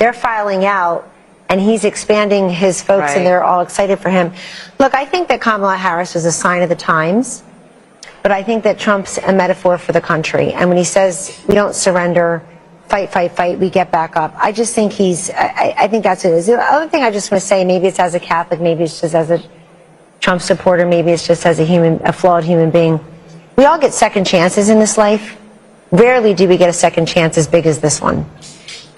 they're filing out, and he's expanding his folks, and they're all excited for him. Look, I think that Kamala Harris is a sign of the times, but I think that Trump's a metaphor for the country. And when he says we don't surrender, fight, fight, fight, we get back up, I just think I think that's what it is. The other thing I just want to say, maybe it's as a Catholic, maybe it's just as a Trump supporter, maybe it's just as a flawed human being. We all get second chances in this life. Rarely do we get a second chance as big as this one.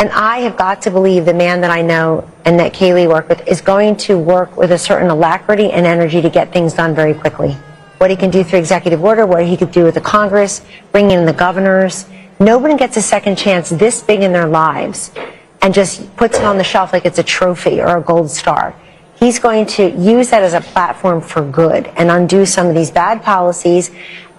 And I have got to believe the man that I know and that Kayleigh worked with is going to work with a certain alacrity and energy to get things done very quickly. What he can do through executive order, what he could do with the Congress, bringing in the governors. Nobody gets a second chance this big in their lives and just puts it on the shelf like it's a trophy or a gold star. He's going to use that as a platform for good and undo some of these bad policies,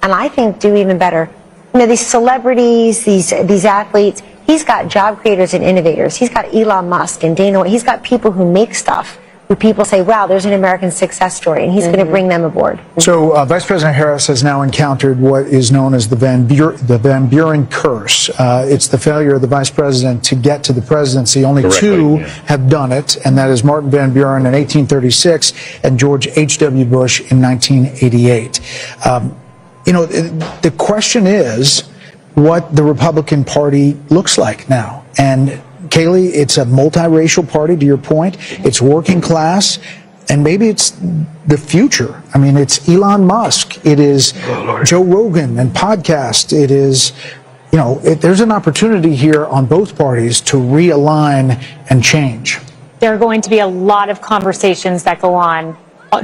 and I think do even better. You know, these celebrities, these athletes, he's got job creators and innovators. He's got Elon Musk and Dana White. He's got people who make stuff, who people say, wow, there's an American success story, and he's going to bring them aboard. So Vice President Harris has now encountered what is known as the Van Buren curse. It's the failure of the vice president to get to the presidency. Only two have done it, and that is Martin Van Buren in 1836 and George H.W. Bush in 1988. You know, the question is what the Republican Party looks like now. And Kayleigh, it's a multiracial party, to your point. It's working class, and maybe it's the future. I mean, it's Elon Musk. It is Joe Rogan and podcast. It is, you know, there's an opportunity here on both parties to realign and change. There are going to be a lot of conversations that go on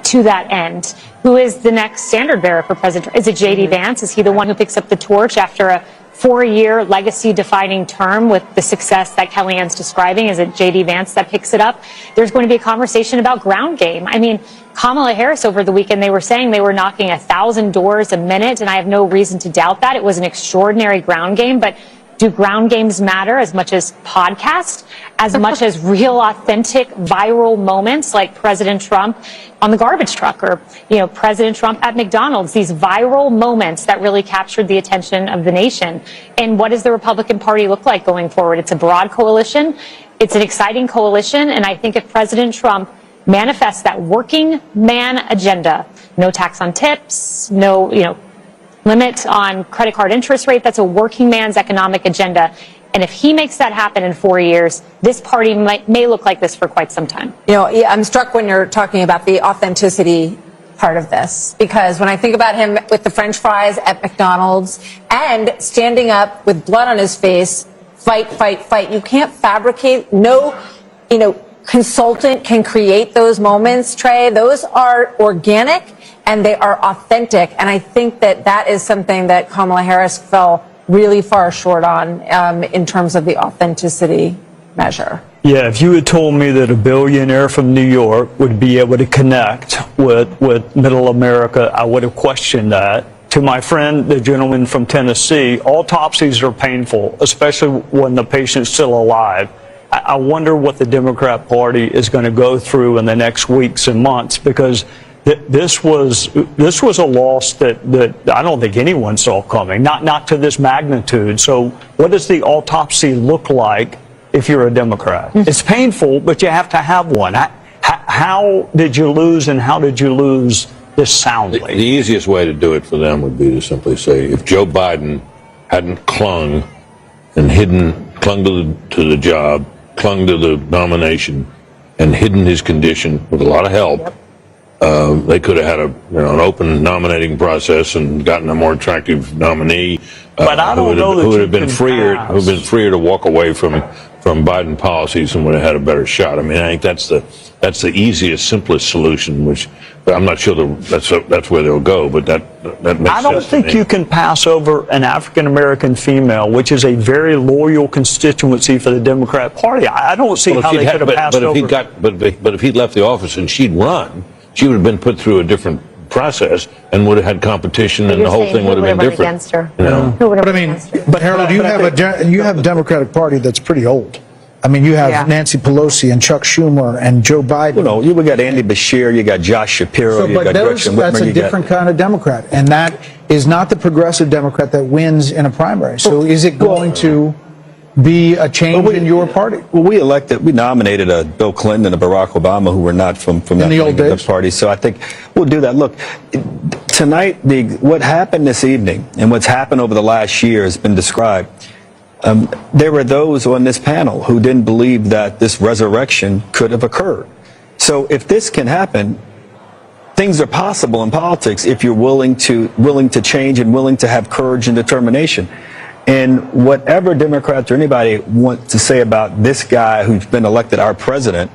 to that end. Who is the next standard bearer for President Trump? Is it J.D. Vance? Is he the one who picks up the torch after a 4-year legacy-defining term with the success that Kellyanne's describing? Is it J.D. Vance that picks it up? There's going to be a conversation about ground game. I mean, Kamala Harris over the weekend, they were saying they were knocking 1,000 doors a minute, and I have no reason to doubt that. It was an extraordinary ground game, but do ground games matter as much as podcasts, as much as real, authentic, viral moments like President Trump on the garbage truck or, you know, President Trump at McDonald's, these viral moments that really captured the attention of the nation? And what does the Republican Party look like going forward? It's a broad coalition. It's an exciting coalition. And I think if President Trump manifests that working man agenda, no tax on tips, no, you know, limit on credit card interest rate, that's a working man's economic agenda. And if he makes that happen in 4 years, this party may look like this for quite some time. You know, I'm struck when you're talking about the authenticity part of this, because when I think about him with the French fries at McDonald's and standing up with blood on his face, fight, fight, fight, you can't fabricate. No, you know, consultant can create those moments, Trey. Those are organic and they are authentic. And I think that that is something that Kamala Harris fell really far short on in terms of the authenticity measure. Yeah, if you had told me that a billionaire from New York would be able to connect with middle America, I would have questioned that. To my friend, the gentleman from Tennessee, autopsies are painful, especially when the patient's still alive. I wonder what the Democrat Party is going to go through in the next weeks and months, because this was a loss that I don't think anyone saw coming, not to this magnitude. So what does the autopsy look like if you're a Democrat? It's painful, but you have to have one. How did you lose, and how did you lose this soundly? The easiest way to do it for them would be to simply say, if Joe Biden hadn't clung to the job, clung to the nomination, and hidden his condition with a lot of help, they could have had an open nominating process and gotten a more attractive nominee but I don't know that who would have been freer to walk away from Biden policies and would have had a better shot. I mean, I think that's the easiest, simplest solution, which I'm not sure that's where they'll go, but that makes sense. I don't think you can pass over an African-American female, which is a very loyal constituency for the Democrat Party. I don't see how they could have passed over. But if he'd left the office and she'd run, she would have been put through a different process and would have had competition, and the whole thing would have been different. Against her. You know? But I mean, but Harold, you have a Democratic Party that's pretty old. I mean, you have Nancy Pelosi and Chuck Schumer and Joe Biden. You know, you got Andy Beshear, you got Josh Shapiro, you got Gretchen Whitmer. That's a different kind of Democrat, and that is not the progressive Democrat that wins in a primary. So is it going to be a change in your party? Well, we nominated a Bill Clinton and a Barack Obama who were not from that the old days. party. So I think we'll do that. Look, tonight, what happened this evening and what's happened over the last year has been described. There were those on this panel who didn't believe that this resurrection could have occurred. So if this can happen, things are possible in politics if you're willing to change and willing to have courage and determination. And whatever Democrats or anybody want to say about this guy who's been elected our president,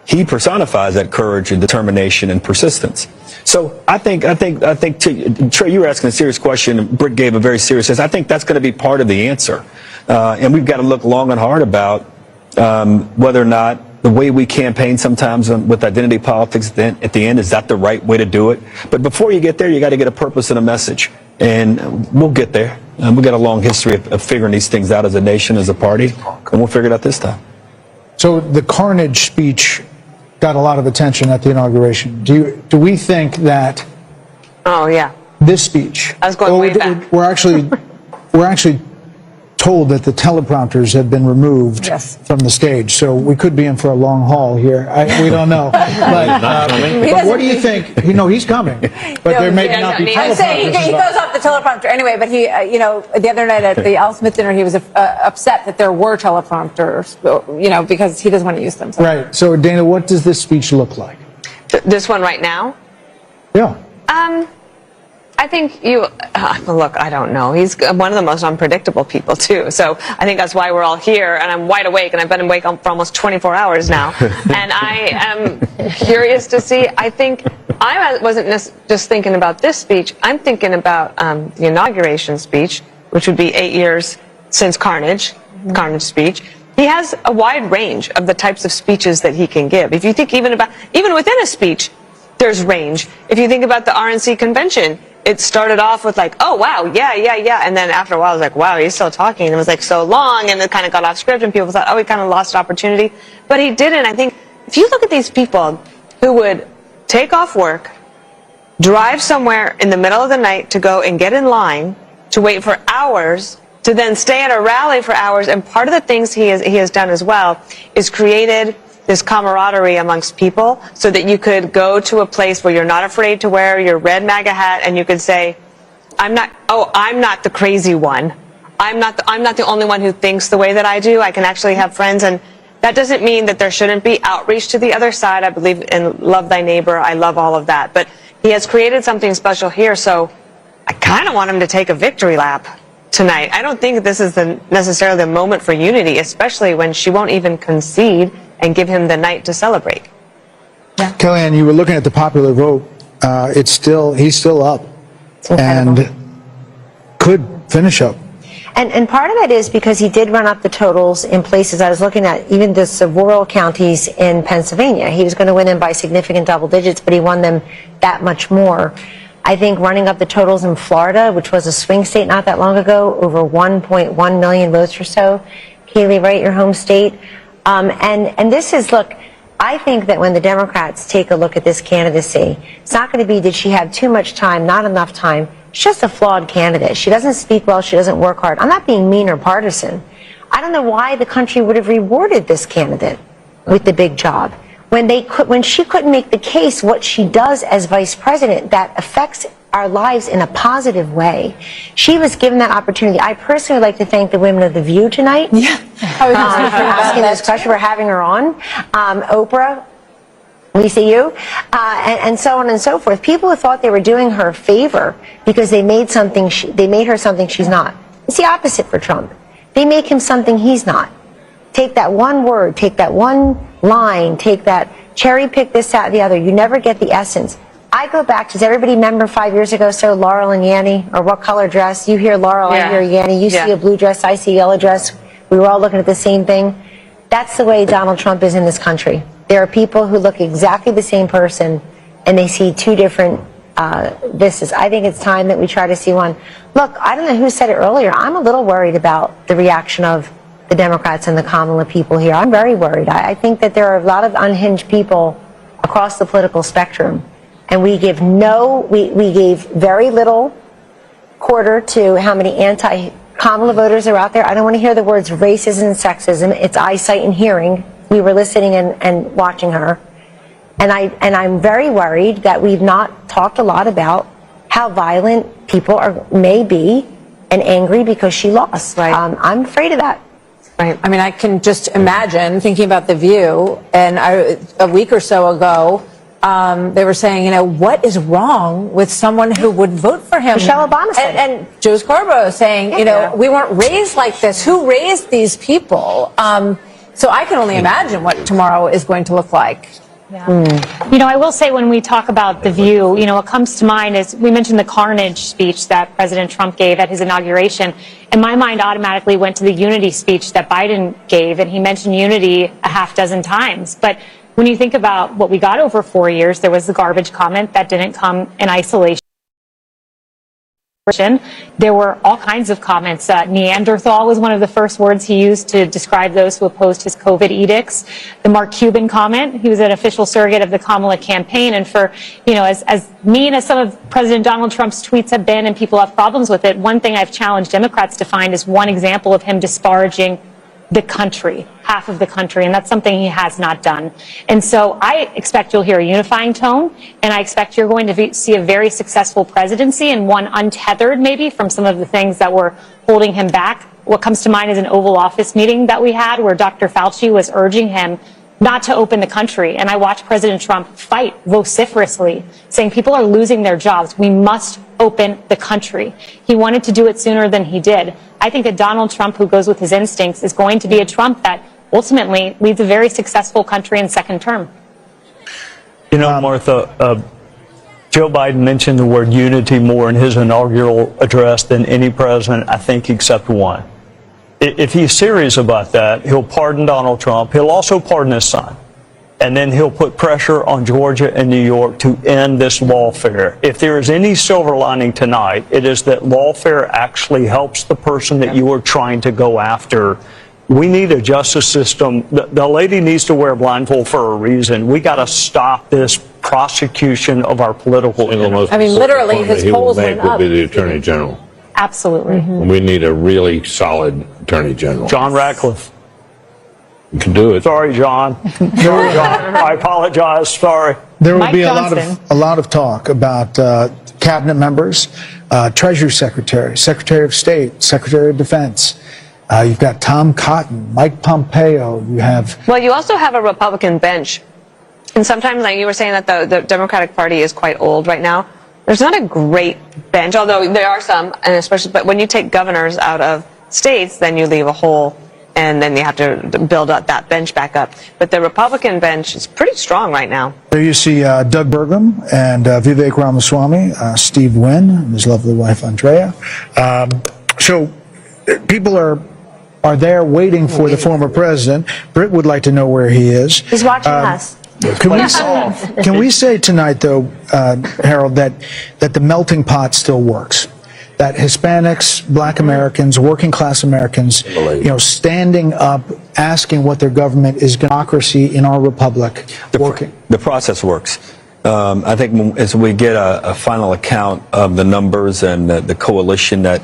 he personifies that courage and determination and persistence. So I think, Trey, you were asking a serious question, and Britt gave a very serious answer. I think that's going to be part of the answer. And we've got to look long and hard about whether or not the way we campaign sometimes with identity politics at the end, is that the right way to do it? But before you get there, you got to get a purpose and a message. And we'll get there. We've got a long history of figuring these things out as a nation, as a party, and we'll figure it out this time. So the carnage speech got a lot of attention at the inauguration. Do we think that Oh, yeah. this speech, I was going way back. we're actually told that the teleprompters have been removed from the stage, so we could be in for a long haul here. We don't know. But what do you think? You know, he's coming, but there may not be teleprompters. I'm saying he goes off the teleprompter anyway, but he, the other night at the Al Smith dinner, he was upset that there were teleprompters, because he doesn't want to use them. So. Right. So, Dana, what does this speech look like? This one right now? Yeah. I think look, I don't know. He's one of the most unpredictable people, too. So I think that's why we're all here, and I'm wide awake, and I've been awake for almost 24 hours now. And I am curious to see. I think I wasn't just thinking about this speech. I'm thinking about the inauguration speech, which would be 8 years since Carnage speech. He has a wide range of the types of speeches that he can give. If you think even within a speech, there's range. If you think about the RNC convention, it started off with like, oh, wow, yeah. And then after a while, it was like, wow, he's still talking. And it was like so long, and it kind of got off script, and people thought, oh, he kind of lost opportunity. But he didn't. I think if you look at these people who would take off work, drive somewhere in the middle of the night to go and get in line to wait for hours, to then stay at a rally for hours, and part of the things he has done as well is created this camaraderie amongst people so that you could go to a place where you're not afraid to wear your red MAGA hat, and you could say, I'm not the crazy one. I'm not the only one who thinks the way that I do. I can actually have friends, and that doesn't mean that there shouldn't be outreach to the other side. I believe in love thy neighbor. I love all of that. But he has created something special here, so I kind of want him to take a victory lap tonight. I don't think this is necessarily the moment for unity, especially when she won't even concede and give him the night to celebrate. Yeah. Kellyanne, you were looking at the popular vote. He's still up and could finish up. And part of that is because he did run up the totals in places I was looking at, even the rural counties in Pennsylvania. He was going to win them by significant double digits, but he won them that much more. I think running up the totals in Florida, which was a swing state not that long ago, over 1.1 million votes or so. Kaylee, right, your home state. And this is, look, I think that when the Democrats take a look at this candidacy, it's not going to be, did she have too much time, not enough time. She's just a flawed candidate. She doesn't speak well. She doesn't work hard. I'm not being mean or partisan. I don't know why the country would have rewarded this candidate with the big job when she couldn't make the case what she does as vice president that affects our lives in a positive way. She was given that opportunity. I personally would like to thank the women of The View tonight for asking this question, for having her on. Oprah, we see you, and so on and so forth. People who thought they were doing her a favor because they made her something she's not. It's the opposite for Trump. They make him something he's not. Take that one word, take that one line, take that cherry pick this, that, the other. You never get the essence. I go back, does everybody remember 5 years ago, so Laurel and Yanny, or what color dress? You hear Laurel, I hear Yanny. You see a blue dress, I see a yellow dress. We were all looking at the same thing. That's the way Donald Trump is in this country. There are people who look exactly the same person, and they see two different vistas. I think it's time that we try to see one. Look, I don't know who said it earlier. I'm a little worried about the reaction of the Democrats and the Kamala people here. I'm very worried. I think that there are a lot of unhinged people across the political spectrum. And we gave very little quarter to how many Kamala voters are out there. I don't want to hear the words racism and sexism. It's eyesight and hearing. We were listening and watching her. And I'm very worried that we've not talked a lot about how violent people may be and angry because she lost. Right. I'm afraid of that. Right. I mean, I can just imagine thinking about The View, and a week or so ago, they were saying, you know, what is wrong with someone who would vote for him? Michelle Obama said and Joe Scarborough saying, you know, we weren't raised like this. Who raised these people? So I can only imagine what tomorrow is going to look like. Yeah. You know, I will say when we talk about The View, you know, what comes to mind is we mentioned the carnage speech that President Trump gave at his inauguration. And my mind automatically went to the unity speech that Biden gave, and he mentioned unity a half dozen times. But when you think about what we got over 4 years, there was the garbage comment that didn't come in isolation. There were all kinds of comments. Neanderthal was one of the first words he used to describe those who opposed his COVID edicts. The Mark Cuban comment, he was an official surrogate of the Kamala campaign. And for, you know, as mean as some of President Donald Trump's tweets have been and people have problems with it, one thing I've challenged Democrats to find is one example of him disparaging the country, half of the country, and that's something he has not done. And so I expect you'll hear a unifying tone, and I expect you're going to see a very successful presidency and one untethered maybe from some of the things that were holding him back. What comes to mind is an Oval Office meeting that we had where Dr. Fauci was urging him not to open the country. And I watched President Trump fight vociferously, saying people are losing their jobs. We must open the country. He wanted to do it sooner than he did. I think that Donald Trump, who goes with his instincts, is going to be a Trump that ultimately leads a very successful country in second term. You know, Martha, Joe Biden mentioned the word unity more in his inaugural address than any president, I think, except one. If he's serious about that, he'll pardon Donald Trump. He'll also pardon his son. And then he'll put pressure on Georgia and New York to end this lawfare. If there is any silver lining tonight, it is that lawfare actually helps the person that you are trying to go after. We need a justice system. The lady needs to wear a blindfold for a reason. We got to stop this prosecution of our political enemies. I mean, literally, his polls went up. Will be the Attorney General. Absolutely. We need a really solid Attorney General. John Ratcliffe. You can do it. Sorry, John. Sorry, John. I apologize. Sorry. There will Mike be Johnston. a lot of talk about cabinet members, Treasury Secretary, Secretary of State, Secretary of Defense. You've got Tom Cotton, Mike Pompeo. You have. Well, you also have a Republican bench. And sometimes, like you were saying, that the Democratic Party is quite old right now. There's not a great bench, although there are some, and especially, but when you take governors out of states, then you leave a hole, and then you have to build up that bench back up. But the Republican bench is pretty strong right now. There you see Doug Burgum and Vivek Ramaswamy, Steve Wynn, and his lovely wife Andrea. So people are there waiting for the former president. Britt would like to know where he is. He's watching us. Can we say tonight, though, Harold, that the melting pot still works? That Hispanics, Black Americans, working class Americans, you know, standing up, asking what their government is, democracy in our republic, working. The process works. I think as we get a final account of the numbers and the coalition that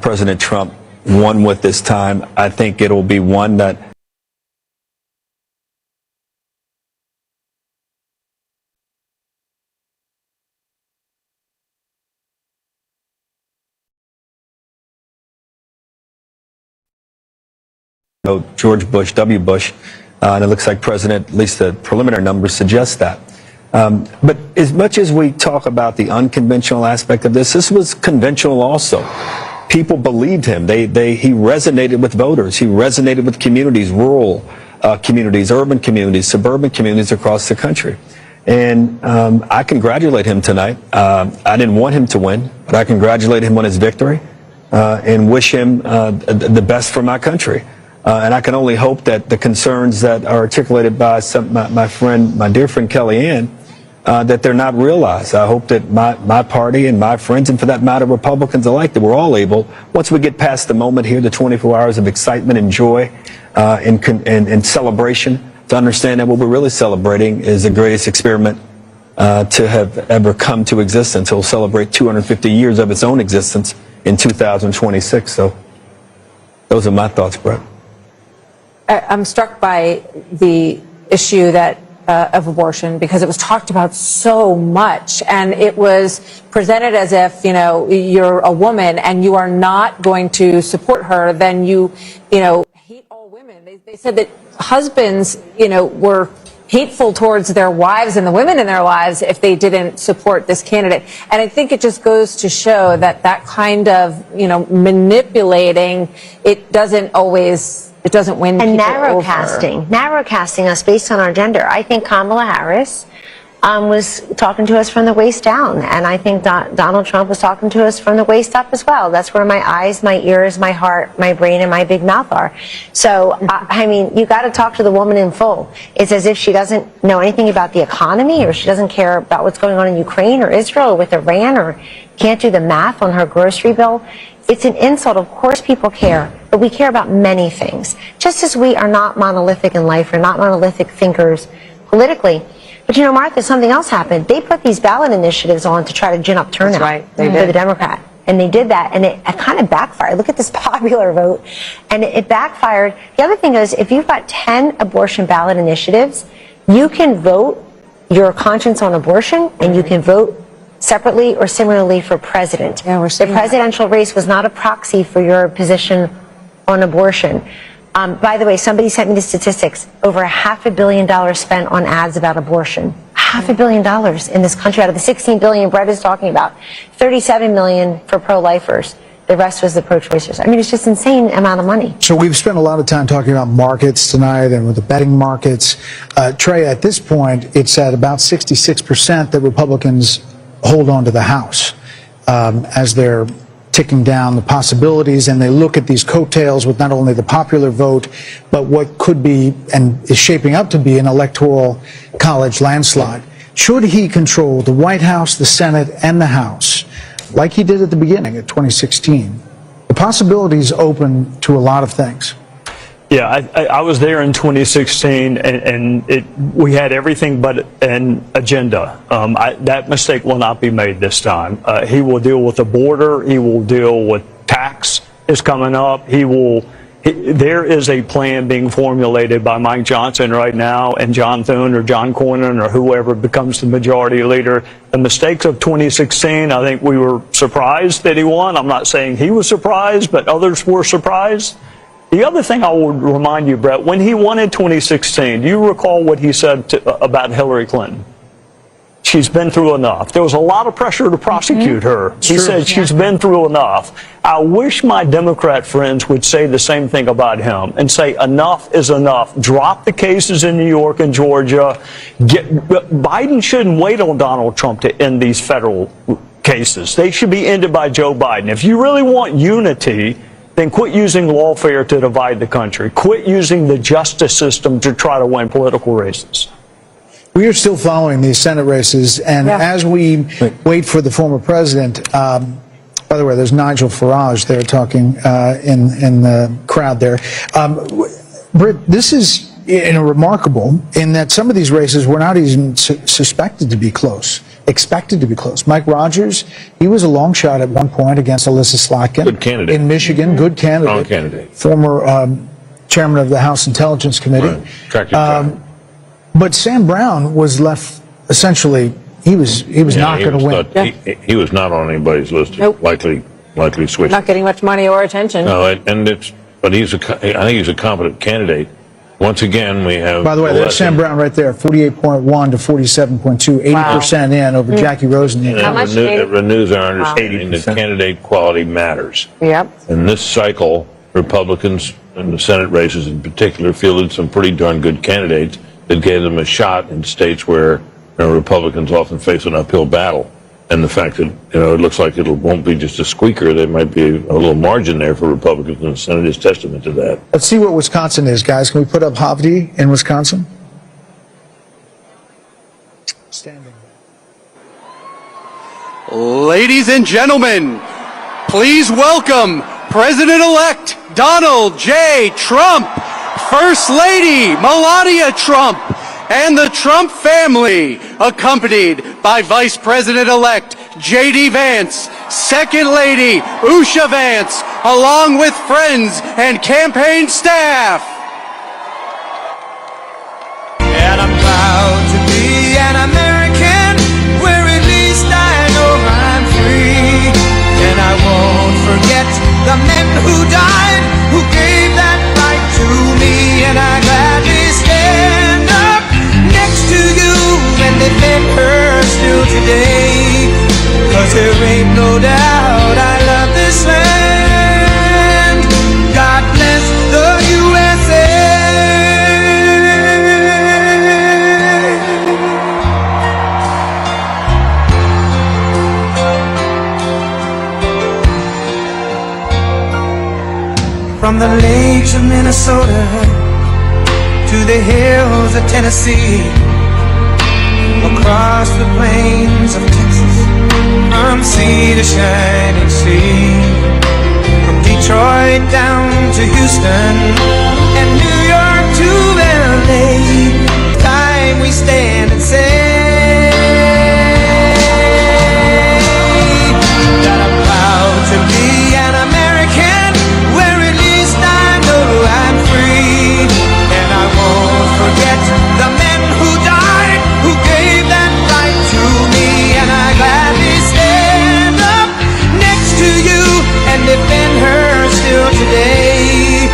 President Trump won with this time, I think it'll be one that George Bush, W. Bush, and it looks like President, at least the preliminary numbers suggest that. But as much as we talk about the unconventional aspect of this was conventional also. People believed him. He resonated with voters. He resonated with communities, rural communities, urban communities, suburban communities across the country. And I congratulate him tonight. I didn't want him to win, but I congratulate him on his victory and wish him the best for my country. And I can only hope that the concerns that are articulated by my dear friend Kellyanne, that they're not realized. I hope that my party and my friends, and for that matter, Republicans alike, that we're all able, once we get past the moment here, the 24 hours of excitement and joy and celebration, to understand that what we're really celebrating is the greatest experiment to have ever come to existence. It'll celebrate 250 years of its own existence in 2026. So Those are my thoughts, Brett. I'm struck by the issue of abortion because it was talked about so much, and it was presented as if, you're a woman and you are not going to support her, then you hate all women. They said that husbands, were hateful towards their wives and the women in their lives if they didn't support this candidate. And I think it just goes to show that kind of, manipulating, it doesn't win and people narrow casting us based on our gender. I think Kamala Harris was talking to us from the waist down, and I think Donald Trump was talking to us from the waist up as well. That's where my eyes, my ears, my heart, my brain, and my big mouth are. So, I mean, you got to talk to the woman in full. It's as if she doesn't know anything about the economy, or she doesn't care about what's going on in Ukraine or Israel or with Iran, or can't do the math on her grocery bill. It's an insult. Of course people care, but we care about many things. Just as we are not monolithic in life, we're not monolithic thinkers politically. But Martha, something else happened. They put these ballot initiatives on to try to gin up turnout for the Democrat. And they did that, and it kind of backfired. Look at this popular vote. And it backfired. The other thing is, if you've got 10 abortion ballot initiatives, you can vote your conscience on abortion, and you can vote separately or similarly for president. Yeah, the presidential race was not a proxy for your position on abortion. By the way, somebody sent me the statistics. Over $500 million spent on ads about abortion. $500 million in this country out of the $16 billion Brett is talking about. $37 million for pro-lifers. The rest was the pro-choicers. I mean, it's just insane amount of money. So we've spent a lot of time talking about markets tonight and with the betting markets. Trey, at this point, it's at about 66% that Republicans hold on to the House as they're ticking down the possibilities, and they look at these coattails with not only the popular vote, but what could be and is shaping up to be an electoral college landslide. Should he control the White House, the Senate, and the House, like he did at the beginning of 2016, the possibilities open to a lot of things. Yeah, I was there in 2016, and we had everything but an agenda. That mistake will not be made this time. He will deal with the border. He will deal with tax is coming up. There is a plan being formulated by Mike Johnson right now, and John Thune or John Cornyn or whoever becomes the majority leader. The mistakes of 2016, I think we were surprised that he won. I'm not saying he was surprised, but others were surprised. The other thing I would remind you, Brett, when he won in 2016, do you recall what he said about Hillary Clinton? She's been through enough. There was a lot of pressure to prosecute her. He said she's been through enough. I wish my Democrat friends would say the same thing about him and say enough is enough. Drop the cases in New York and Georgia. Biden shouldn't wait on Donald Trump to end these federal cases. They should be ended by Joe Biden. If you really want unity, then quit using lawfare to divide the country. Quit using the justice system to try to win political races. We are still following these Senate races, and as we wait for the former president, by the way, there's Nigel Farage there talking in the crowd there. Britt, this is remarkable in that some of these races were not even suspected to be close. Expected to be close. Mike Rogers, he was a long shot at one point against Alyssa Slotkin. Good candidate. In Michigan, good candidate. Strong candidate. Former chairman of the House Intelligence Committee. Right. But Sam Brown was left, essentially, he was not going to win. He was not on anybody's list. Nope. Likely switch. Not getting much money or attention. No, I think he's a competent candidate. Once again, we have. By the way, there's Sam Brown right there, 48.1 to 47.2, 80% in over Jackie Rosen. How much? It renews our understanding that candidate quality matters. Yep. In this cycle, Republicans in the Senate races in particular fielded some pretty darn good candidates that gave them a shot in states where Republicans often face an uphill battle. And the fact that it looks like won't be just a squeaker, there might be a little margin there for Republicans in the Senate is testament to that. Let's see what Wisconsin is, guys. Can we put up Havdi in Wisconsin? Standing. Ladies and gentlemen, please welcome President-elect Donald J. Trump, First Lady Melania Trump, and the Trump family, accompanied by Vice President-elect J.D. Vance Second Lady Usha Vance, along with friends and campaign staff. And I'm proud to be an American, where at least I know I'm free. And I won't forget the men who died, who gave that right to me. And I gladly stand up next to you and defend her still today. 'Cause there ain't no doubt I love this land. God bless the USA. From the lakes of Minnesota to the hills of Tennessee, across the plains of Texas, from sea to shining sea, from Detroit down to Houston and New York to LA, time we stand and say that I'm proud to be an American, where at least I know I'm free. And I won't forget the men who died, who gave that right to me. And I gladly stand up next to you and defend her still today.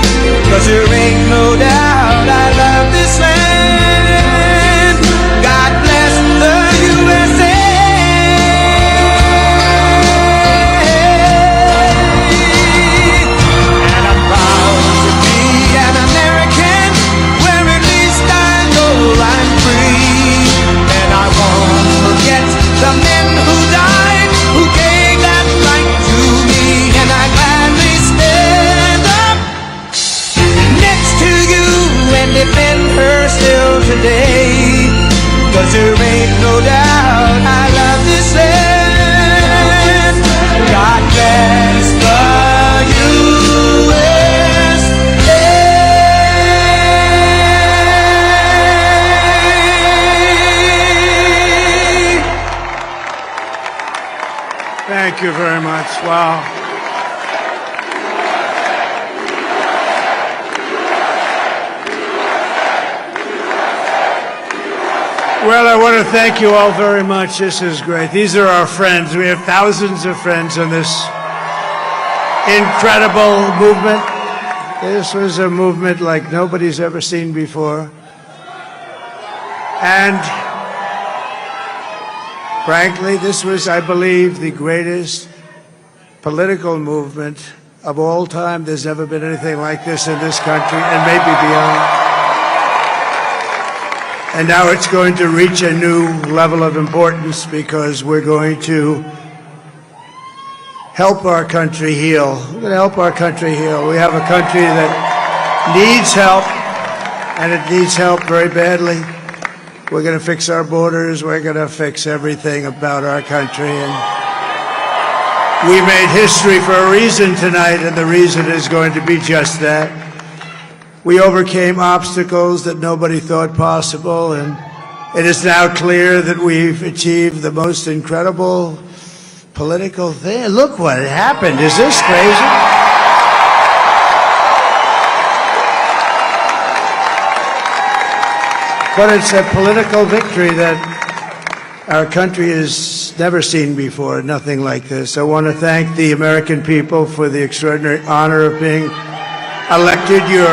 'Cause there ain't no doubt I love this land. God bless the USA. And I'm proud to be an American, where at least I know I'm free. And I won't forget the men who died, who gave that right to me. And I gladly stand up next to you and defend her still today. 'Cause there ain't no doubt I love this land. God bless the USA. Thank you very much. Wow. Well, I want to thank you all very much. This is great. These are our friends. We have thousands of friends in this incredible movement. This was a movement like nobody's ever seen before. And frankly, this was, I believe, the greatest political movement of all time. There's never been anything like this in this country, and maybe beyond. And now it's going to reach a new level of importance, because we're going to help our country heal. We're going to help our country heal. We have a country that needs help, and it needs help very badly. We're going to fix our borders. We're going to fix everything about our country. And we made history for a reason tonight, and the reason is going to be just that. We overcame obstacles that nobody thought possible, and it is now clear that we've achieved the most incredible political thing. Look what happened. Is this crazy? But it's a political victory that our country has never seen before, nothing like this. I want to thank the American people for the extraordinary honor of being elected your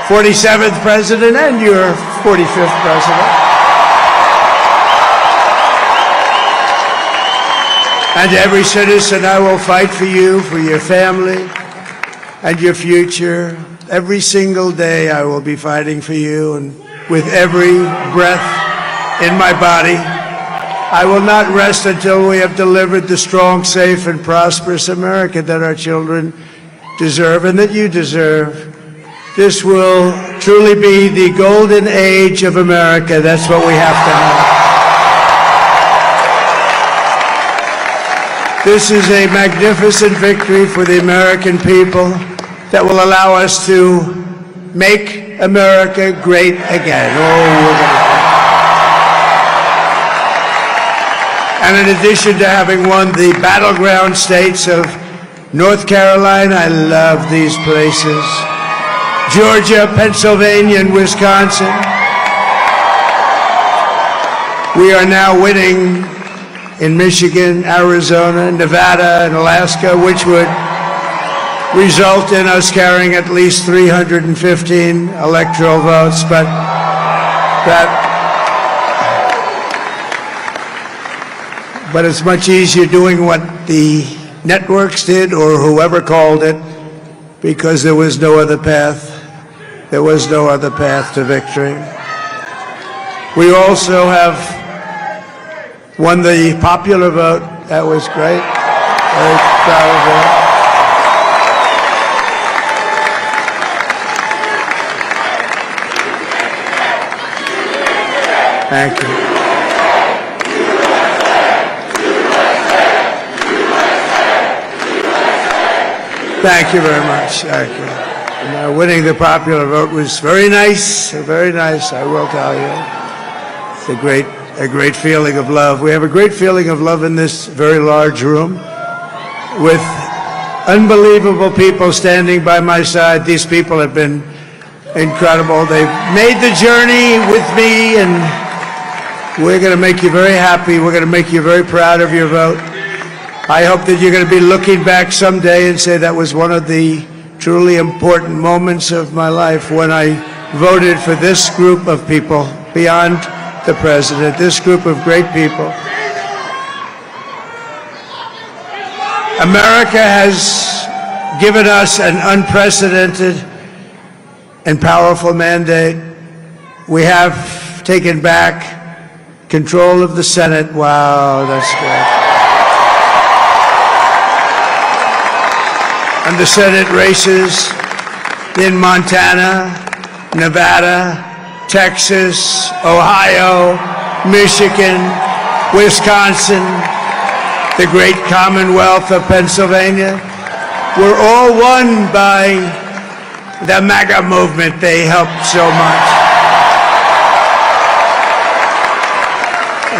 47th president and your 45th president. And every citizen, I will fight for you, for your family, and your future. Every single day I will be fighting for you, and with every breath in my body, I will not rest until we have delivered the strong, safe, and prosperous America that our children deserve and that you deserve. This will truly be the golden age of America. That's what we have to have. This is a magnificent victory for the American people that will allow us to make America great again. Oh, we're going to And in addition to having won the battleground states of North Carolina, I love these places, Georgia, Pennsylvania, and Wisconsin, we are now winning in Michigan, Arizona, Nevada, and Alaska, which would result in us carrying at least 315 electoral votes, but it's much easier doing what the networks did or whoever called it, because there was no other path. There was no other path to victory. We also have won the popular vote. That was great. Very proud of that. Thank you. Thank you very much. Thank you. And, winning the popular vote was very nice, I will tell you. It's a great feeling of love. We have a great feeling of love in this very large room with unbelievable people standing by my side. These people have been incredible. They've made the journey with me, and we're going to make you very happy. We're going to make you very proud of your vote. I hope that you're going to be looking back someday and say that was one of the truly important moments of my life when I voted for this group of people beyond the president, this group of great people. America has given us an unprecedented and powerful mandate. We have taken back control of the Senate. Wow, that's great. And the Senate races in Montana, Nevada, Texas, Ohio, Michigan, Wisconsin, the great Commonwealth of Pennsylvania, were all won by the MAGA movement. They helped so much.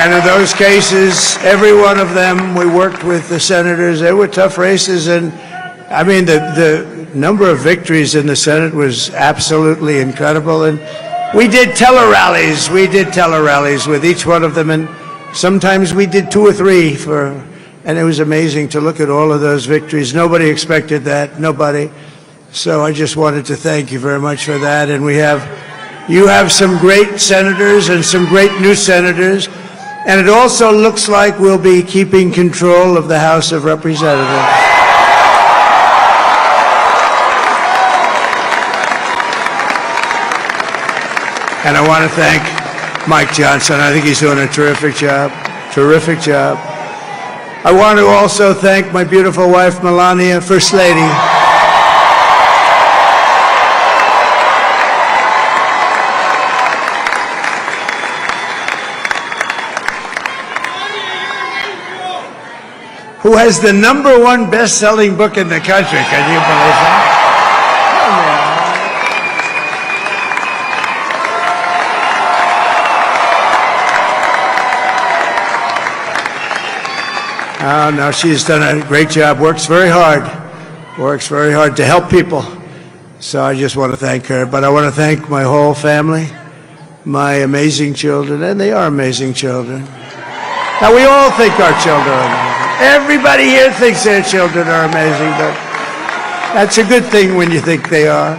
And in those cases, every one of them, we worked with the senators. They were tough races, and I mean, the number of victories in the Senate was absolutely incredible. And we did tele-rallies. We did tele-rallies with each one of them, and sometimes we did 2 or 3 and it was amazing to look at all of those victories. Nobody expected that, nobody. So I just wanted to thank you very much for that. And you have some great senators and some great new senators. And it also looks like we'll be keeping control of the House of Representatives. And I want to thank Mike Johnson. I think he's doing a terrific job. Terrific job. I want to also thank my beautiful wife, Melania, First Lady. Who has the #1 best-selling book in the country. Can you believe that? Oh, no, she's done a great job, works very hard to help people. So I just want to thank her. But I want to thank my whole family, my amazing children, and they are amazing children. Now, we all think our children are amazing. Everybody here thinks their children are amazing, but that's a good thing when you think they are.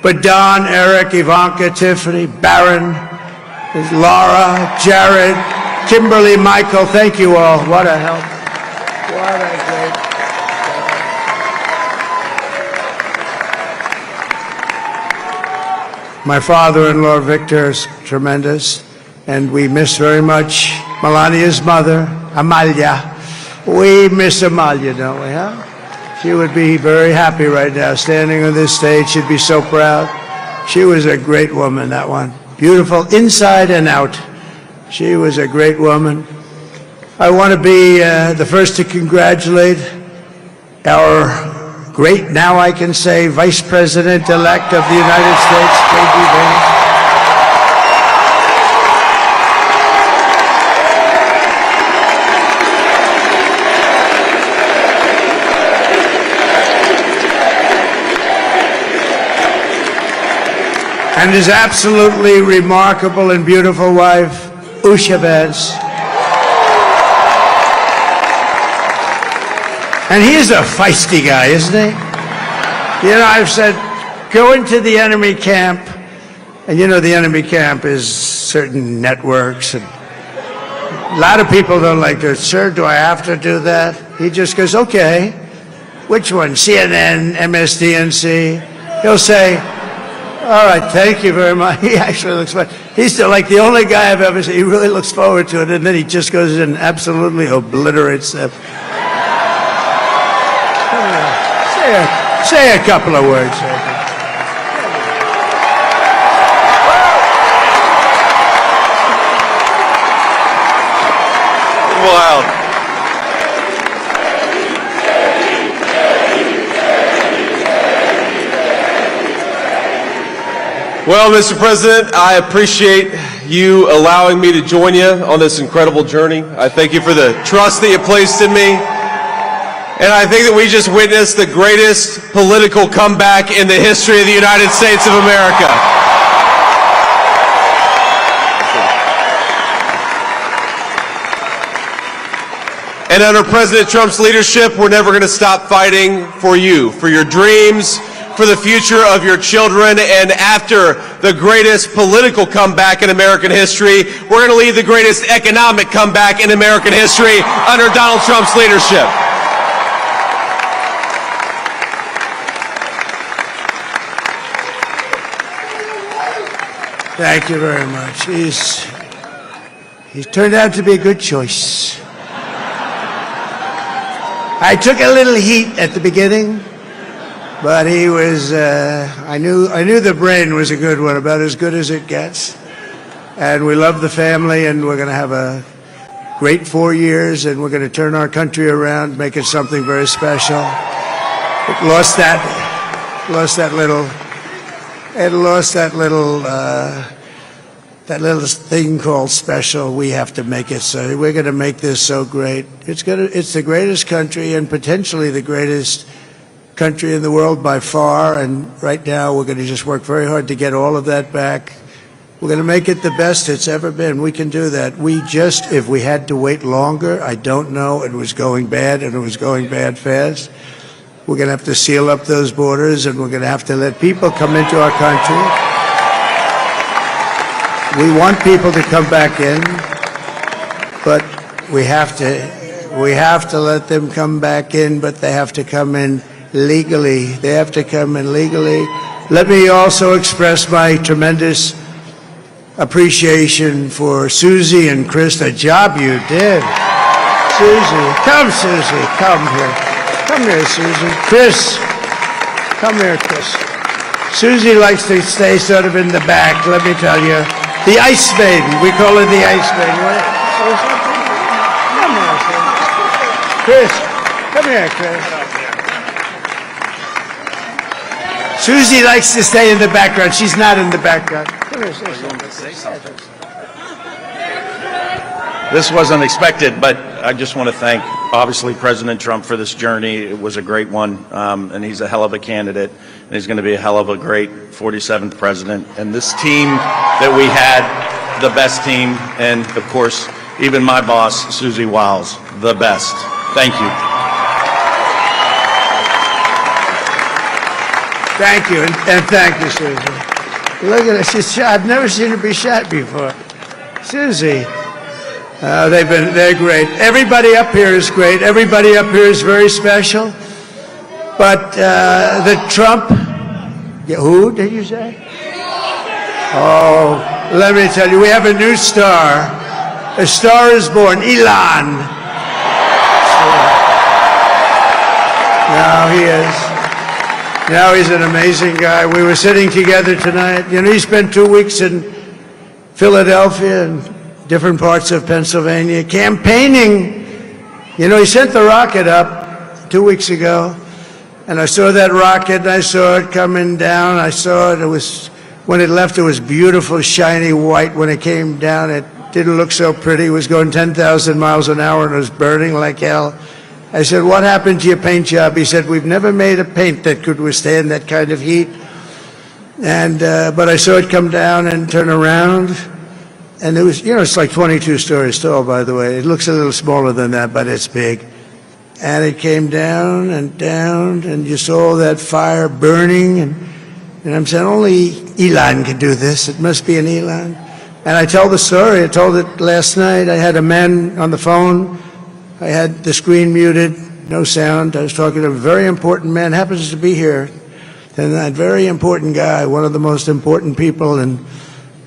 But Don, Eric, Ivanka, Tiffany, Barron, Laura, Jared, Kimberly, Michael, thank you all. What a help. What a great. My father-in-law, Victor, is tremendous, and we miss very much Melania's mother, Amalia. We miss Amalia, don't we, huh? She would be very happy right now, standing on this stage. She'd be so proud. She was a great woman, that one. Beautiful inside and out. She was a great woman. I want to be the first to congratulate our great, now I can say, Vice President-elect of the United States, J.D. Vance. and his absolutely remarkable and beautiful wife, Usha Vance. And he is a feisty guy, isn't he? You know, I've said, go into the enemy camp, and you know the enemy camp is certain networks, and a lot of people don't like that. Sir, do I have to do that? He just goes, okay. Which one? CNN, MSDNC? He'll say, all right, thank you very much. He actually looks fine. He's like the only guy I've ever seen. He really looks forward to it, and then he just goes in and absolutely obliterates them. Say a couple of words. Wild. Well, Mr. President, I appreciate you allowing me to join you on this incredible journey. I thank you for the trust that you placed in me. And I think that we just witnessed the greatest political comeback in the history of the United States of America. And under President Trump's leadership, we're never going to stop fighting for you, for your dreams, for the future of your children. And after the greatest political comeback in American history, we're going to lead the greatest economic comeback in American history under Donald Trump's leadership. Thank you very much. He's turned out to be a good choice. I took a little heat at the beginning, but he was, I knew the brain was a good one, about as good as it gets. And we love the family, and we're going to have a great 4 years, and we're going to turn our country around, make it something very special. It lost that little thing called special. We have to make it so. We're going to make this so great. It's the greatest country, and potentially the greatest country in the world by far. And right now, we're going to just work very hard to get all of that back. We're going to make it the best it's ever been. We can do that. If we had to wait longer, I don't know. It was going bad, and it was going bad fast. We're going to have to seal up those borders, and we're going to have to let people come into our country. We want people to come back in, but we have to let them come back in, but they have to come in legally. They have to come in legally. Let me also express my tremendous appreciation for Susie and Chris, the job you did. Susie, come here. Come here, Susie. Chris, come here, Chris. Susie likes to stay sort of in the back, let me tell you. The Ice Maiden. We call her the Ice Maiden. Come here, Chris. Come here, Chris. Susie likes to stay in the background. She's not in the background. Come here, say something. This wasn't expected, but I just want to thank, obviously, President Trump for this journey. It was a great one, and he's a hell of a candidate, and he's going to be a hell of a great 47th president. And this team that we had, the best team, and, of course, even my boss, Susie Wiles, the best. Thank you. Thank you, and thank you, Susie. Look at her. I've never seen her be shot before. Susie. They're great. Everybody up here is great. Everybody up here is very special. But the Trump, who did you say? Oh, let me tell you, we have a new star. A star is born, Elon. Now he is. Now he's an amazing guy. We were sitting together tonight. You know, he spent 2 weeks in Philadelphia and different parts of Pennsylvania, campaigning. You know, he sent the rocket up 2 weeks ago, and I saw that rocket, and I saw it coming down. I saw it. It was, when it left, it was beautiful, shiny white. When it came down, it didn't look so pretty. It was going 10,000 miles an hour, and it was burning like hell. I said, what happened to your paint job? He said, we've never made a paint that could withstand that kind of heat. And but I saw it come down and turn around, and it was, you know, it's like 22 stories tall, by the way. It looks a little smaller than that, but it's big. And it came down, and you saw that fire burning, and I'm saying, only Elon can do this. It must be an Elon. And I tell the story. I told it last night. I had a man on the phone. I had the screen muted, no sound. I was talking to a very important man, happens to be here. And that very important guy, one of the most important people in,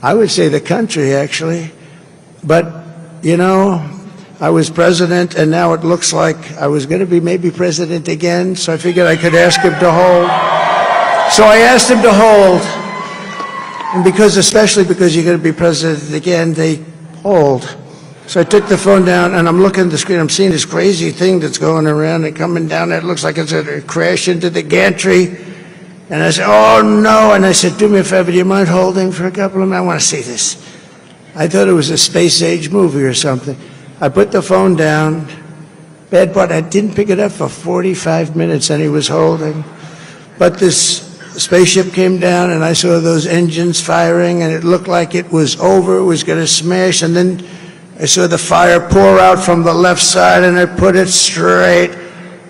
I would say, the country, actually. But, you know, I was president, and now it looks like I was going to be maybe president again, so I figured I could ask him to hold. So I asked him to hold. And especially because you're going to be president again, they hold. So I took the phone down, and I'm looking at the screen. I'm seeing this crazy thing that's going around and coming down. It looks like it's going to crash into the gantry. And I said, oh, no. And I said, do me a favor, do you mind holding for a couple of minutes? I want to see this. I thought it was a space-age movie or something. I put the phone down. Bad part, I didn't pick it up for 45 minutes, and he was holding. But this spaceship came down, and I saw those engines firing, and it looked like it was over. It was going to smash. And then I saw the fire pour out from the left side, and I put it straight.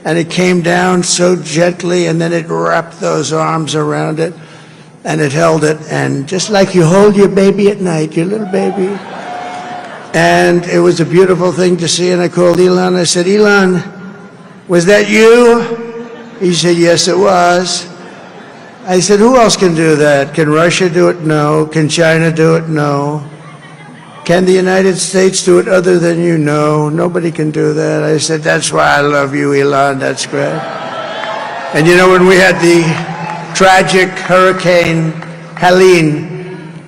And it came down so gently, and then it wrapped those arms around it, and it held it, and just like you hold your baby at night, your little baby. And it was a beautiful thing to see, and I called Elon. I said, Elon, was that you? He said, yes, it was. I said, who else can do that? Can Russia do it? No. Can China do it? No. Can the United States do it other than you? No, nobody can do that. I said, that's why I love you, Elon. That's great. And you know, when we had the tragic Hurricane Helene,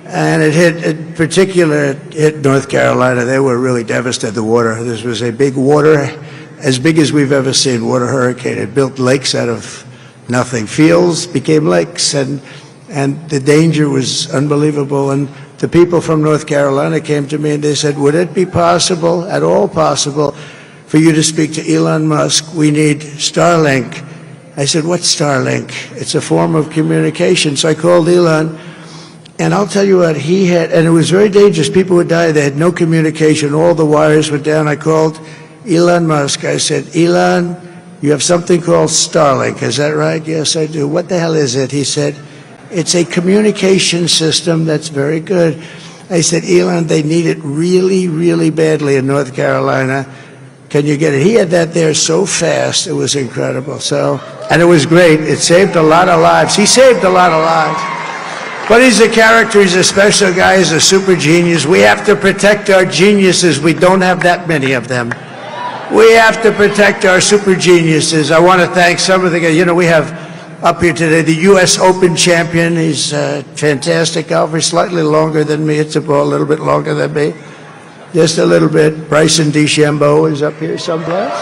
and it hit North Carolina, they were really devastated, the water. This was a big water, as big as we've ever seen, water hurricane. It built lakes out of nothing. Fields became lakes, and the danger was unbelievable. And the people from North Carolina came to me and they said, would it be possible, at all possible, for you to speak to Elon Musk? We need Starlink. I said, what's Starlink? It's a form of communication. So I called Elon, and I'll tell you what, he had, and it was very dangerous. People would die. They had no communication. All the wires were down. I called Elon Musk. I said, Elon, you have something called Starlink. Is that right? Yes, I do. What the hell is it? He said, it's a communication system that's very good. I said, Elon, they need it really, really badly in North Carolina. Can you get it? He had that there so fast, it was incredible. So, and it was great. It saved a lot of lives. He saved a lot of lives. But he's a character. He's a special guy. He's a super genius. We have to protect our geniuses. We don't have that many of them. We have to protect our super geniuses. I want to thank some of the guys. You know, we have up here today the U.S. Open champion. He's a fantastic golfer, slightly longer than me. It's a ball, a little bit longer than me. Just a little bit. Bryson DeChambeau is up here someplace.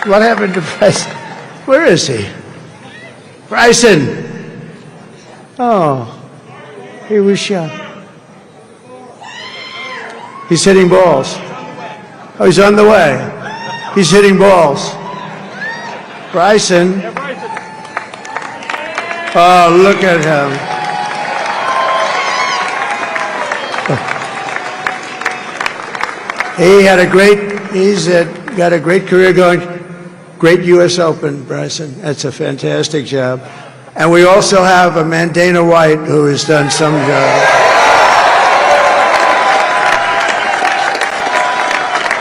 What happened to Bryson? Where is he? Bryson! Oh, he was shot. He's hitting balls. Oh, he's on the way. He's hitting balls. Bryson. Oh, look at him. He's got a great career going. Great U.S. Open, Bryson. That's a fantastic job. And we also have a man, Dana White, who has done some job.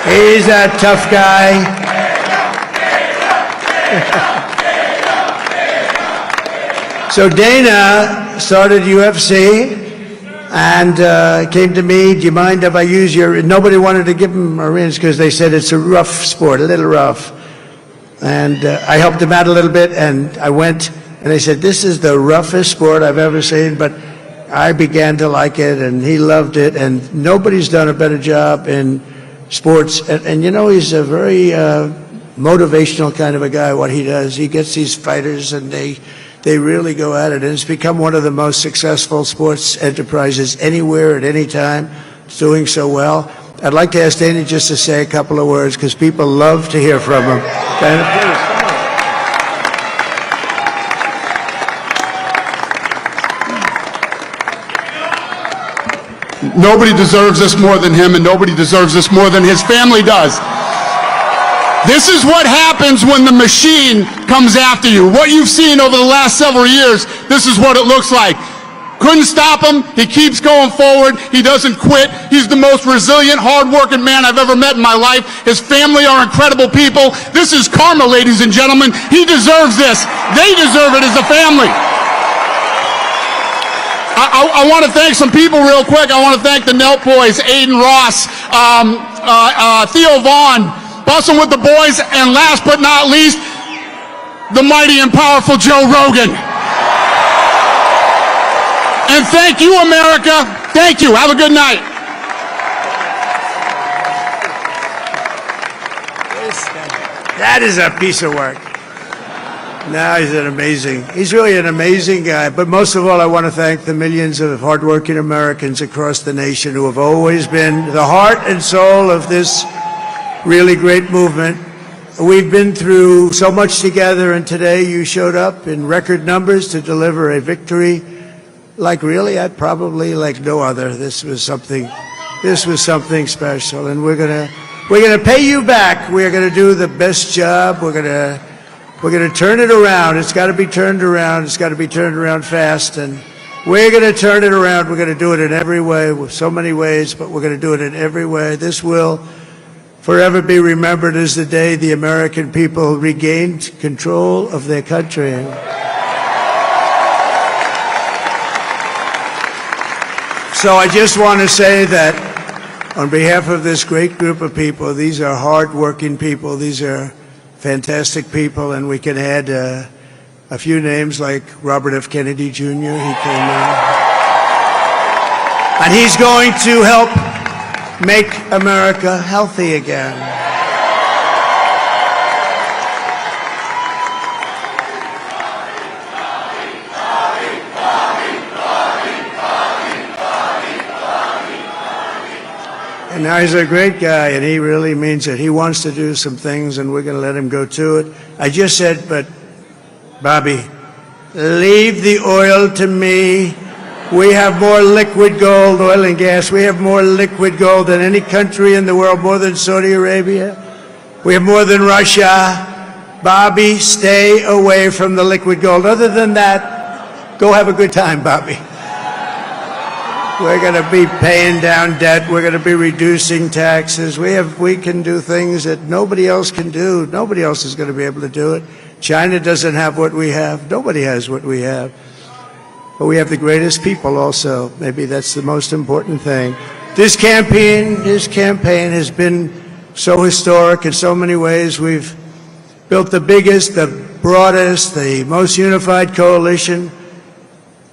He's a tough guy. So Dana started UFC and came to me, do you mind if I use your, nobody wanted to give him a rinse because they said it's a rough sport, a little rough. And I helped him out a little bit, and I went, and they said, this is the roughest sport I've ever seen, but I began to like it, and he loved it, and nobody's done a better job in sports. And you know, he's a very motivational kind of a guy, what he does. He gets these fighters, and they really go at it, and it's become one of the most successful sports enterprises anywhere at any time. It's doing so well. I'd like to ask Dana just to say a couple of words, because people love to hear from him. Dana, please, come on. Nobody deserves this more than him, and nobody deserves this more than his family does. This is what happens when the machine comes after you. What you've seen over the last several years, this is what it looks like. Couldn't stop him. He keeps going forward. He doesn't quit. He's the most resilient, hard-working man I've ever met in my life. His family are incredible people. This is karma, ladies and gentlemen. He deserves this. They deserve it as a family. I want to thank some people real quick. I want to thank the Nelk boys, Aiden Ross, Theo Vaughn, Bussin' with the boys, and last but not least, the mighty and powerful Joe Rogan. And thank you, America. Thank you. Have a good night. That is a piece of work. No, he's really an amazing guy. But most of all, I want to thank the millions of hardworking Americans across the nation who have always been the heart and soul of this really great movement. We've been through so much together, and today you showed up in record numbers to deliver a victory like probably like no other. This was something special, and we're gonna pay you back. We're gonna do the best job. We're gonna turn it around. It's got to be turned around. It's got to be turned around fast, and we're gonna turn it around. We're gonna do it in every way, with so many ways, but we're gonna do it in every way. This will forever be remembered as the day the American people regained control of their country. So I just want to say that on behalf of this great group of people, these are hard-working people, these are fantastic people, and we can add a few names like Robert F. Kennedy Jr. He came in. And he's going to help make America healthy again. And now he's a great guy, and he really means it. He wants to do some things, and we're going to let him go to it. I just said, but, Bobby, leave the oil to me. We have more liquid gold, oil and gas. We have more liquid gold than any country in the world, more than Saudi Arabia. We have more than Russia. Bobby, stay away from the liquid gold. Other than that, go have a good time, Bobby. We're going to be paying down debt. We're going to be reducing taxes. We can do things that nobody else can do. Nobody else is going to be able to do it. China doesn't have what we have. Nobody has what we have. But we have the greatest people also. Maybe that's the most important thing. This campaign has been so historic in so many ways. We've built the biggest, the broadest, the most unified coalition.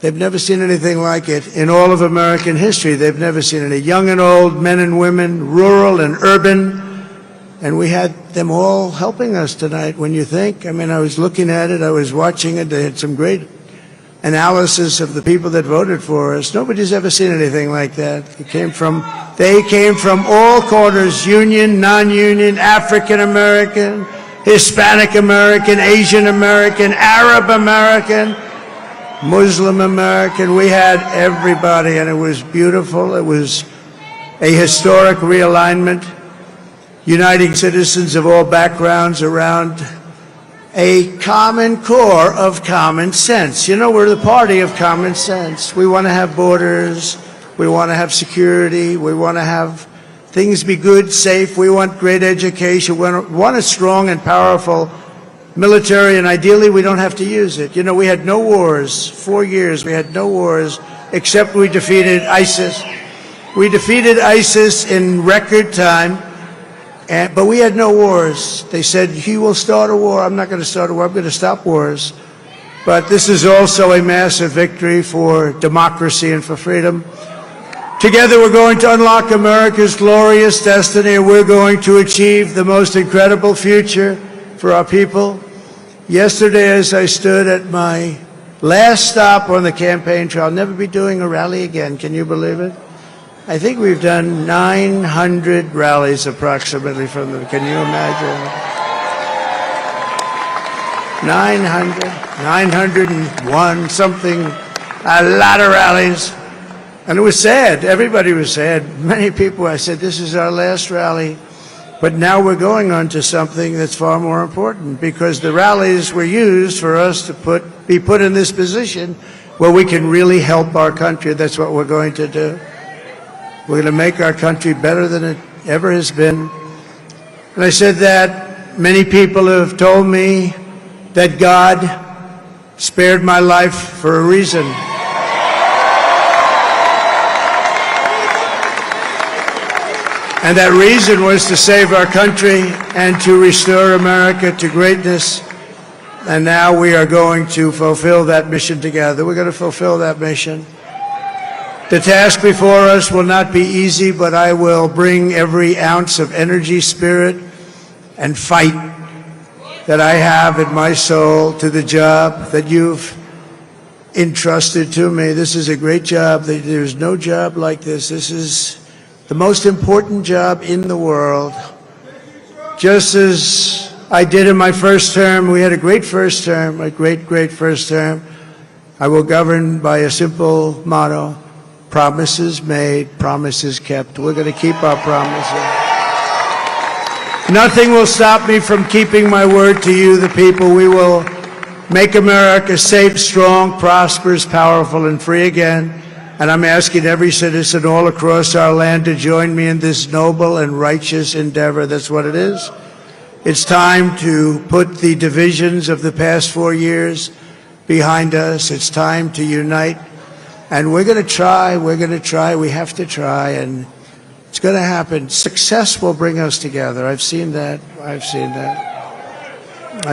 They've never seen anything like it in all of American history. They've never seen any. Young and old, men and women, rural and urban. And we had them all helping us tonight. When you think, I mean, I was looking at it, I was watching it. They had some great analysis of the people that voted for us. Nobody's ever seen anything like that. They came from all corners, union, non-union, African American, Hispanic American, Asian American, Arab American, Muslim American. We had everybody, and it was beautiful. It was a historic realignment, uniting citizens of all backgrounds around a common core of common sense. You know, we're the party of common sense. We want to have borders. We want to have security. We want to have things be good, safe. We want great education. We want a strong and powerful military, and ideally we don't have to use it. You know, we had no wars. 4 years we had no wars, except we defeated ISIS. We defeated ISIS in record time, but we had no wars. They said, he will start a war. I'm not going to start a war. I'm going to stop wars. But this is also a massive victory for democracy and for freedom. Together we're going to unlock America's glorious destiny, and we're going to achieve the most incredible future for our people. Yesterday, as I stood at my last stop on the campaign trail, I'll never be doing a rally again. Can you believe it? I think we've done 900 rallies approximately from them. Can you imagine? 901, something, a lot of rallies. And it was sad. Everybody was sad. Many people, I said, this is our last rally. But now we're going on to something that's far more important, because the rallies were used for us to be put in this position where we can really help our country. That's what we're going to do. We're going to make our country better than it ever has been. And I said that many people have told me that God spared my life for a reason. And that reason was to save our country and to restore America to greatness. And now we are going to fulfill that mission together. We're going to fulfill that mission. The task before us will not be easy, but I will bring every ounce of energy, spirit, and fight that I have in my soul to the job that you've entrusted to me. This is a great job. There's no job like this. This is the most important job in the world. Just as I did in my first term, we had a great first term, a great first term. I will govern by a simple motto: promises made, promises kept. We're going to keep our promises. Nothing will stop me from keeping my word to you, the people. We will make America safe, strong, prosperous, powerful, and free again. And I'm asking every citizen all across our land to join me in this noble and righteous endeavor. That's what it is. It's time to put the divisions of the past 4 years behind us. It's time to unite. And we're going to try. We have to try. And it's going to happen. Success will bring us together. I've seen that. I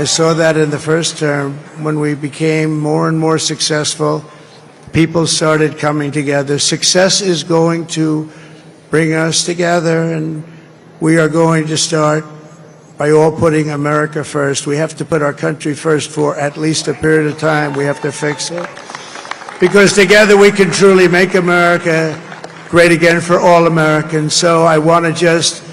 saw that in the first term when we became more and more successful. People started coming together. Success is going to bring us together, and we are going to start by all putting America first. We have to put our country first for at least a period of time. We have to fix it. Because together we can truly make America great again for all Americans. So I want to just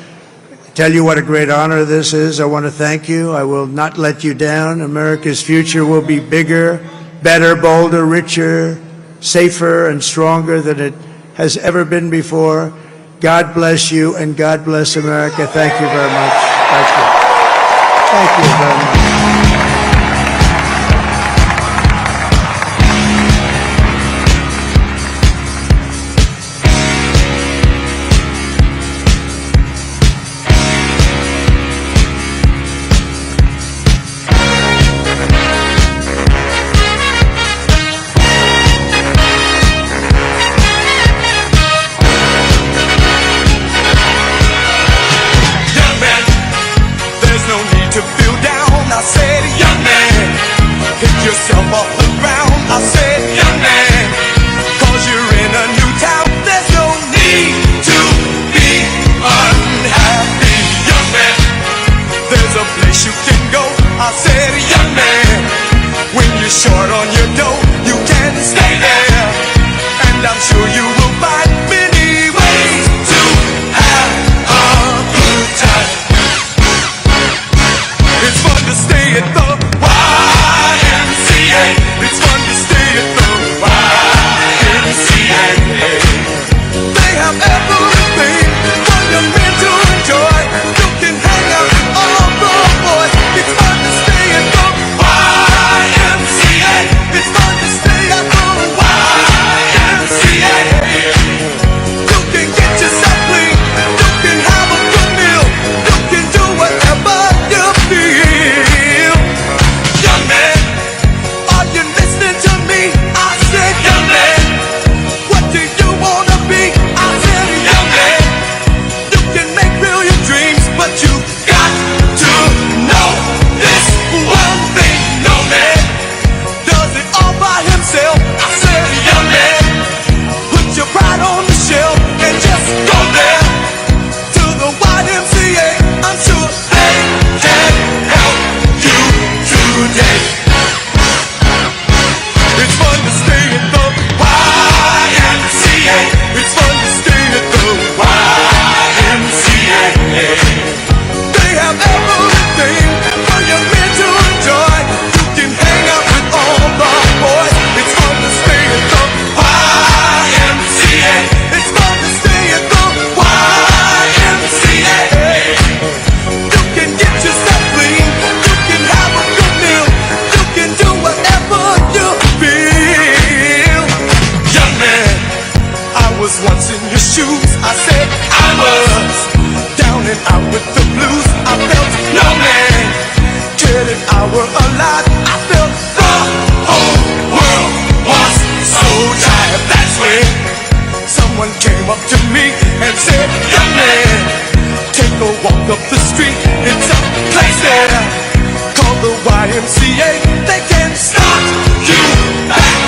tell you what a great honor this is. I want to thank you. I will not let you down. America's future will be bigger, better, bolder, richer, safer, and stronger than it has ever been before. God bless you, and God bless America. Thank you very much. Thank you. Thank you very much. Young man, there's no need to feel down. I was once in your shoes. I said I was down and out with the blues. I felt no man cared if I were alive. I felt the whole world was so tired. That's when someone came up to me and said, young man, take a walk up the street. It's a place there called the YMCA. They can start you back